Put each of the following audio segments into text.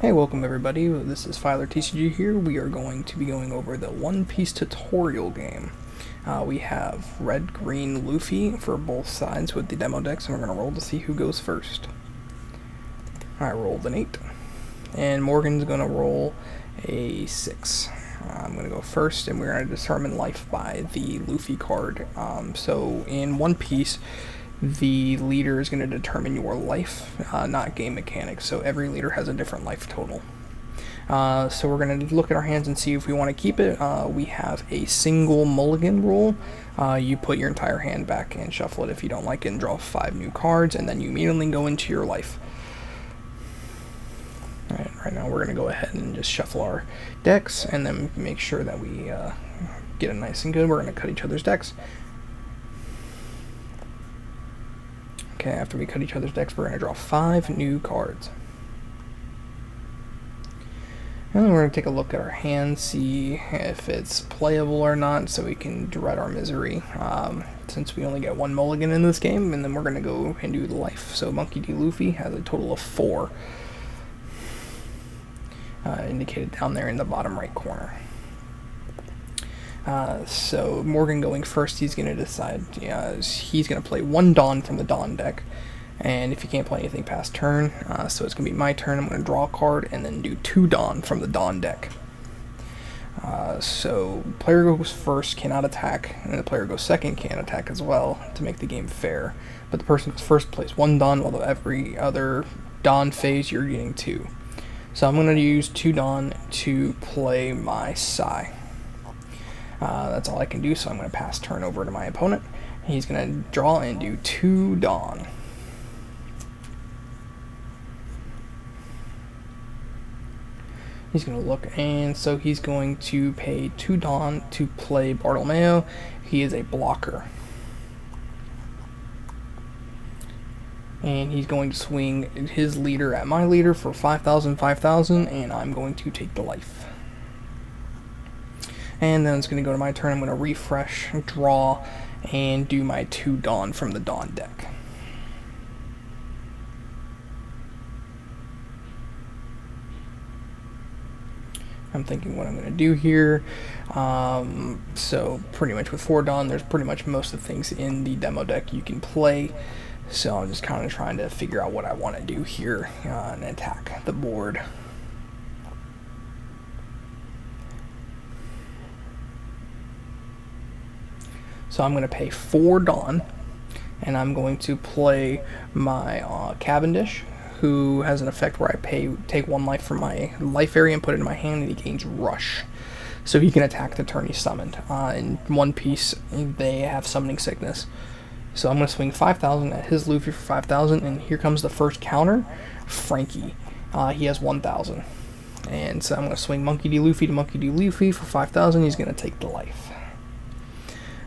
Hey, welcome everybody. This is Filer TCG here. We are going to be going over the One Piece tutorial game. We have red, green, Luffy for both sides with the demo decks, and we're going to roll to see who goes first. I rolled an 8, and Morgan's going to roll a 6. I'm going to go first, and we're going to determine life by the Luffy card. So in One Piece, the leader is going to determine your life, not game mechanics, so every leader has a different life total. So we're going to look at our hands and see if we want to keep it. We have a single mulligan rule. You put your entire hand back and shuffle it if you don't like it and draw 5 new cards, and then you immediately go into your life. Alright, right now we're going to go ahead and just shuffle our decks and then make sure that we get it nice and good. We're going to cut each other's decks. Okay, after we cut each other's decks, we're going to draw 5 new cards. And then we're going to take a look at our hand, see if it's playable or not, so we can dread our misery, since we only get 1 mulligan in this game, and then we're going to go and do the life. So Monkey D. Luffy has a total of 4, indicated down there in the bottom right corner. So Morgan going first, he's going to decide, he's going to play 1 Dawn from the Dawn deck, and if he can't play anything past turn, so it's going to be my turn, I'm going to draw a card and then do 2 Dawn from the Dawn deck. So player goes first, cannot attack, and the player goes second, can't attack as well, to make the game fair. But the person who's first plays 1 Dawn, while every other Dawn phase you're getting 2. So I'm going to use 2 Dawn to play my Sai. That's all I can do, so I'm going to pass turn over to my opponent. He's going to draw and do 2 Dawn. He's going to look, and so he's going to pay 2 Dawn to play Bartolomeo. He is a blocker. And he's going to swing his leader at my leader for 5,000, 5,000, and I'm going to take the life. And then it's going to go to my turn. I'm going to refresh, draw, and do my 2 Dawn from the Dawn deck. I'm thinking what I'm going to do here. So pretty much with 4 Dawn, there's pretty much most of the things in the demo deck you can play. So I'm just kind of trying to figure out what I want to do here and attack the board. So I'm going to pay 4 Dawn, and I'm going to play my Cavendish, who has an effect where I take 1 life from my life area and put it in my hand, and he gains Rush. So he can attack the turn he's summoned. In One Piece, they have Summoning Sickness. So I'm going to swing 5,000 at his Luffy for 5,000, and here comes the first counter, Frankie. He has 1,000. And so I'm going to swing Monkey D. Luffy to Monkey D. Luffy for 5,000. He's going to take the life.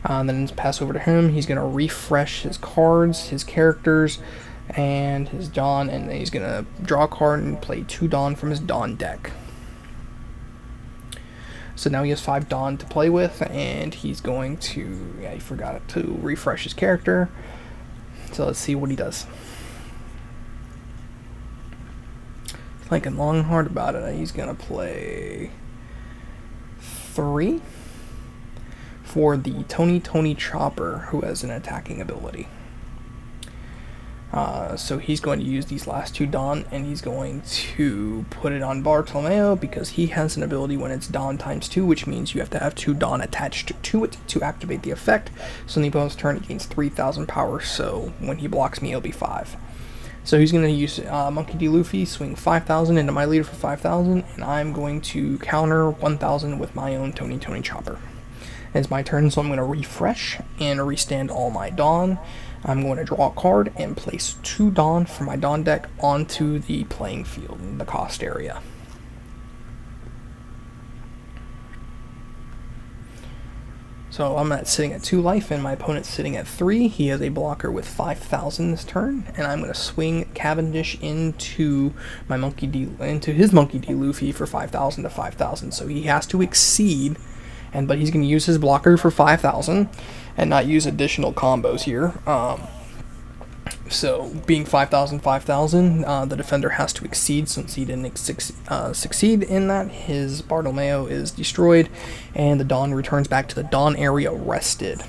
Then pass over to him. He's going to refresh his cards, his characters, and his Dawn, and then he's going to draw a card and play 2 Dawn from his Dawn deck. So now he has 5 Dawn to play with, and he's going to, he forgot to refresh his character. So let's see what he does. Thinking long and hard about it. He's going to play 3 for the Tony Chopper, who has an attacking ability. So he's going to use these last 2 Dawn, and he's going to put it on Bartolomeo because he has an ability when it's Dawn times 2, which means you have to have 2 Dawn attached to it to activate the effect. So in the opponent's turn, it gains 3,000 power, so when he blocks me, it'll be 5. So he's going to use Monkey D. Luffy, swing 5,000 into my leader for 5,000, and I'm going to counter 1,000 with my own Tony Chopper. It's my turn, so I'm going to refresh and restand all my Dawn. I'm going to draw a card and place 2 Dawn from my Dawn deck onto the playing field in the cost area. So I'm sitting at 2 life, and my opponent's sitting at 3. He has a blocker with 5,000 this turn, and I'm going to swing Cavendish into my his Monkey D. Luffy for 5,000 to 5,000. So he has to exceed. But he's going to use his blocker for 5,000 and not use additional combos here. So, being 5,000, 5,000, the defender has to exceed. Since he didn't succeed in that, his Bartolomeo is destroyed, and the Dawn returns back to the Dawn area rested.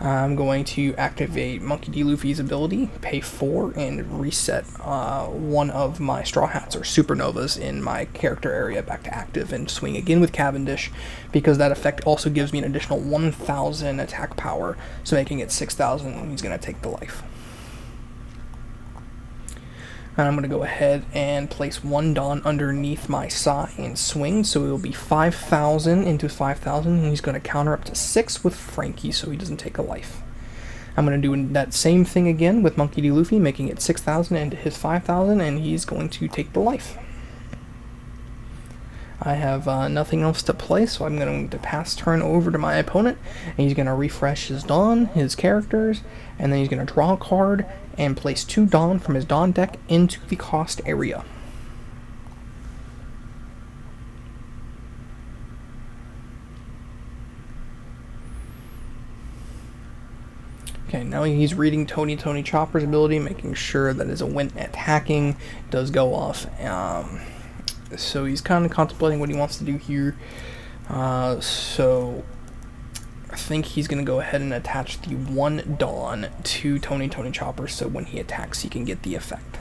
I'm going to activate Monkey D. Luffy's ability, pay 4, and reset one of my Straw Hats or Supernovas in my character area back to active, and swing again with Cavendish, because that effect also gives me an additional 1,000 attack power, so making it 6,000, and he's going to take the life. And I'm going to go ahead and place one Dawn underneath my Sai and swing, so it will be 5,000 into 5,000, and he's going to counter up to 6 with Frankie, so he doesn't take a life. I'm going to do that same thing again with Monkey D. Luffy, making it 6,000 into his 5,000, and he's going to take the life. I have nothing else to play, so I'm going to pass turn over to my opponent, and he's going to refresh his Dawn, his characters, and then he's going to draw a card and place 2 Dawn from his Dawn deck into the cost area. Okay, now he's reading Tony Chopper's ability, making sure that his when attacking does go off. So he's kind of contemplating what he wants to do here. So I think he's going to go ahead and attach the 1 Dawn to Tony Chopper, so when he attacks he can get the effect.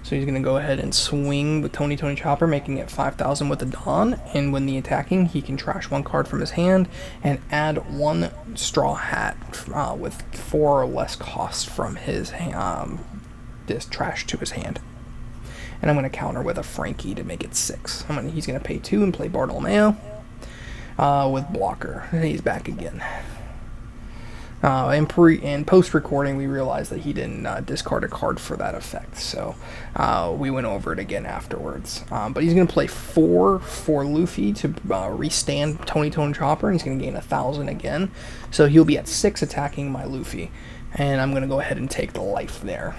So he's going to go ahead and swing with Tony Chopper, making it 5,000 with the Dawn, and when the attacking, he can trash 1 card from his hand and add 1 Straw Hat with 4 or less cost from his this trash to his hand. And I'm going to counter with a Frankie to make it 6. He's going to pay 2 and play Bartolomeo with blocker. And he's back again. In post-recording, we realized that he didn't discard a card for that effect, so we went over it again afterwards. But he's going to play 4 for Luffy to restand Tony Chopper, and he's going to gain 1,000 again. So he'll be at 6 attacking my Luffy, and I'm going to go ahead and take the life there.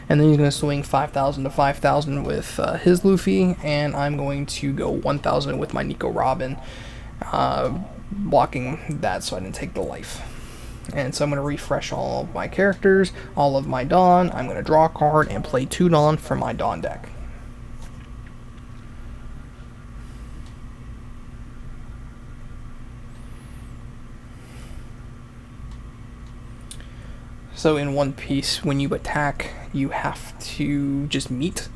And then he's going to swing 5,000 to 5,000 with his Luffy, and I'm going to go 1,000 with my Nico Robin, blocking that so I didn't take the life. And so I'm going to refresh all of my characters, all of my Dawn. I'm going to draw a card and play 2 Dawn from my Dawn deck. So in One Piece, when you attack, you have to just meet.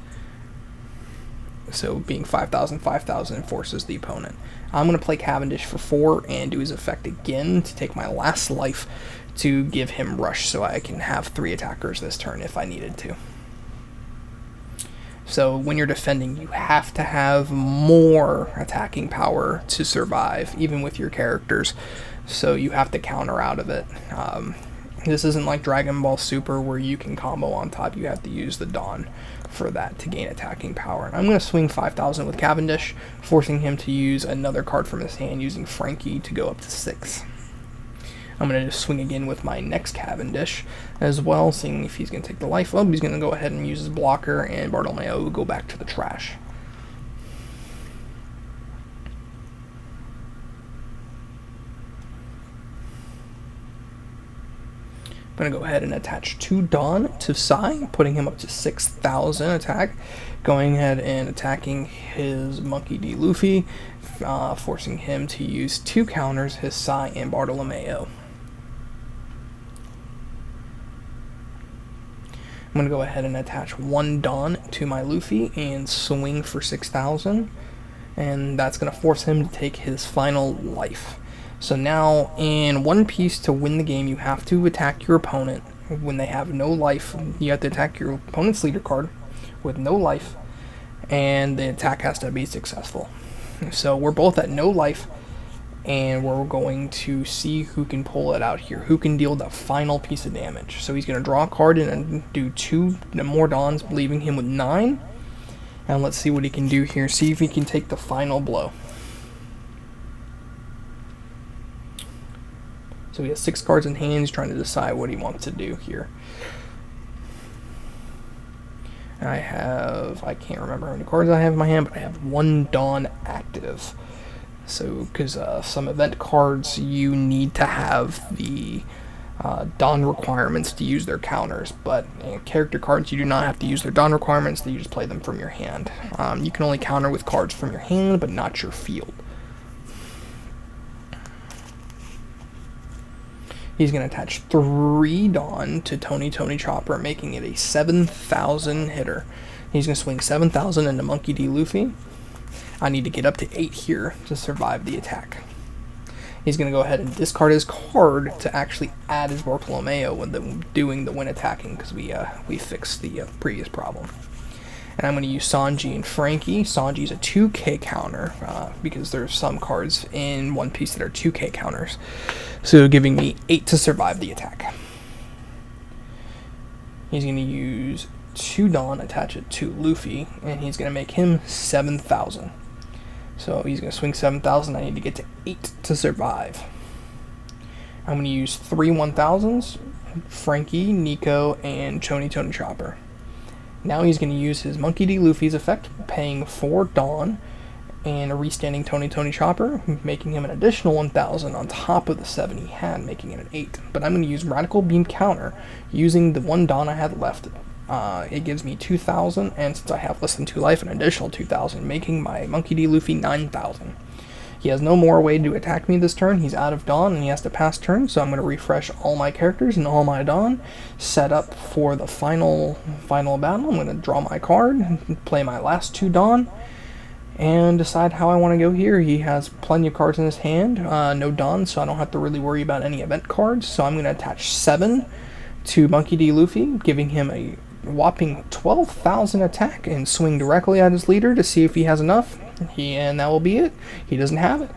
So being 5,000, 5,000 forces the opponent. I'm going to play Cavendish for 4 and do his effect again to take my last life to give him rush so I can have 3 attackers this turn if I needed to. So when you're defending, you have to have more attacking power to survive, even with your characters. So you have to counter out of it. This isn't like Dragon Ball Super where you can combo on top. You have to use the Dawn for that to gain attacking power. And I'm going to swing 5,000 with Cavendish, forcing him to use another card from his hand, using Frankie to go up to 6. I'm going to just swing again with my next Cavendish as well, seeing if he's going to take the life up. He's going to go ahead and use his blocker, and Bartolomeo will go back to the trash. I'm going to go ahead and attach 2 Dawn to Sai, putting him up to 6,000 attack. Going ahead and attacking his Monkey D. Luffy, forcing him to use 2 counters, his Sai and Bartolomeo. I'm going to go ahead and attach 1 Dawn to my Luffy and swing for 6,000. And that's going to force him to take his final life. So now, in One Piece, to win the game, you have to attack your opponent when they have no life. You have to attack your opponent's leader card with no life, and the attack has to be successful. So we're both at no life, and we're going to see who can pull it out here, who can deal the final piece of damage. So he's going to draw a card and do 2 more Dawns, leaving him with 9. And let's see what he can do here, see if he can take the final blow. So he has 6 cards in hand. He's trying to decide what he wants to do here. I can't remember how many cards I have in my hand, but I have 1 Dawn active. So, because some event cards, you need to have the Dawn requirements to use their counters, but character cards, you do not have to use their Dawn requirements, you just play them from your hand. You can only counter with cards from your hand, but not your field. He's going to attach 3 Dawn to Tony Chopper, making it a 7,000 hitter. He's going to swing 7,000 into Monkey D. Luffy. I need to get up to 8 here to survive the attack. He's going to go ahead and discard his card to actually add his Bartolomeo when doing the when attacking, because we fixed the previous problem. And I'm going to use Sanji and Frankie. Sanji's a 2k counter, because there's some cards in One Piece that are 2k counters. So giving me 8 to survive the attack. He's going to use 2 Dawn, attach it to Luffy, and he's going to make him 7,000. So he's going to swing 7,000. I need to get to 8 to survive. I'm going to use 3 1,000s, Frankie, Nico, and Tony Chopper. Now he's going to use his Monkey D. Luffy's effect, paying 4 Dawn, and a restanding Tony Chopper, making him an additional 1,000 on top of the 7 he had, making it an 8. But I'm going to use Radical Beam counter, using the 1 Dawn I had left. It gives me 2,000, and since I have less than 2 life, an additional 2,000, making my Monkey D. Luffy 9,000. He has no more way to attack me this turn. He's out of Dawn, and he has to pass turn, so I'm going to refresh all my characters and all my Dawn, set up for the final battle. I'm going to draw my card, play my last 2 Dawn, and decide how I want to go here. He has plenty of cards in his hand, no Dawn, so I don't have to really worry about any event cards, so I'm going to attach 7 to Monkey D. Luffy, giving him a whopping 12,000 attack, and swing directly at his leader to see if he has enough. And that will be it. He doesn't have it.